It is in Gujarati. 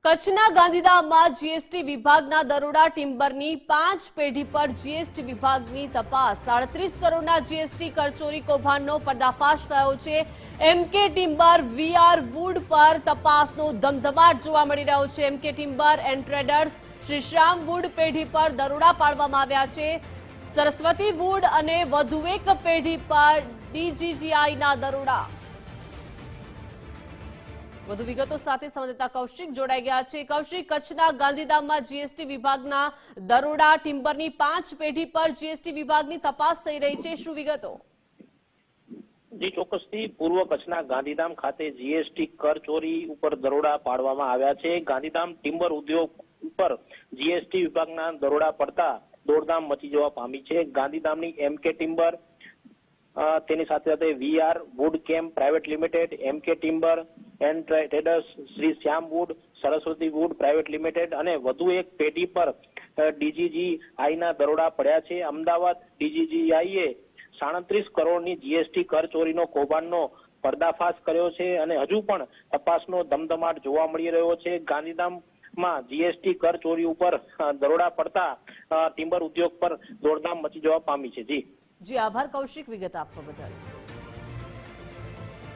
કચ્છના ગાંધીધામમાં જીએસટી વિભાગના દરોડા ટિમ્બરની 5 પેઢી પર જીએસટી વિભાગની તપાસ 37 કરોડના જીએસટી કરચોરી કૌભાંડનો પર્દાફાશ થયો છે। એમકે ટિમ્બર વીઆર વુડ પર તપાસનો ધમધમાટ જોવા મળી રહ્યો છે। MK timber and traders Shri Shyam wood પેઢી પર દરોડા પાડવામાં આવ્યા છે। સરસ્વતી વુડ અને વધુ એક પેઢી પર ડીજીજીઆઈના દરોડા। વધુ વિગતો સાથે સંવાદદાતા કૌશિક જોડાઈ ગયા છે। કૌશિક, કચ્છના ગાંધીધામમાં જીએસટી વિભાગના દરોડા ટિમ્બરની 5 પેઢી પર જીએસટી વિભાગની તપાસ થઈ રહી છે, શું વિગતો? જી ચોક્કસથી પૂર્વ કચ્છના ગાંધીધામ ખાતે જીએસટી કર ચોરી ઉપર દરોડા પાડવામાં આવ્યા છે। ગાંધીધામ ટિમ્બર ઉદ્યોગ ઉપર જીએસટી વિભાગના દરોડા પડતા દોડધામ મચી જવા પામી છે। ગાંધીધામની એમકે ટિમ્બર તેની સાથે સાથે VR wood camp private limited, MK timber and traders Shri Shyam wood, Saraswati wood private limited અને વધુ એક પેઢી પર ડીજીજીઆઈના દરોડા પડ્યા છે। અમદાવાદ ડીજીજીઆઈએ 37 કરોડની જીએસટી કર ચોરીનો કૌભાંડનો પર્દાફાશ કર્યો છે અને હજુ પણ તપાસનો ધમધમાટ જોવા મળી રહ્યો છે। ગાંધીધામમાં જીએસટી કર ચોરી ઉપર દરોડા પડતા ટિમ્બર ઉદ્યોગ પર દોડધામ મચી જવા પામી છે। જી આભાર કૌશિક, વિગત આપવા બદલ।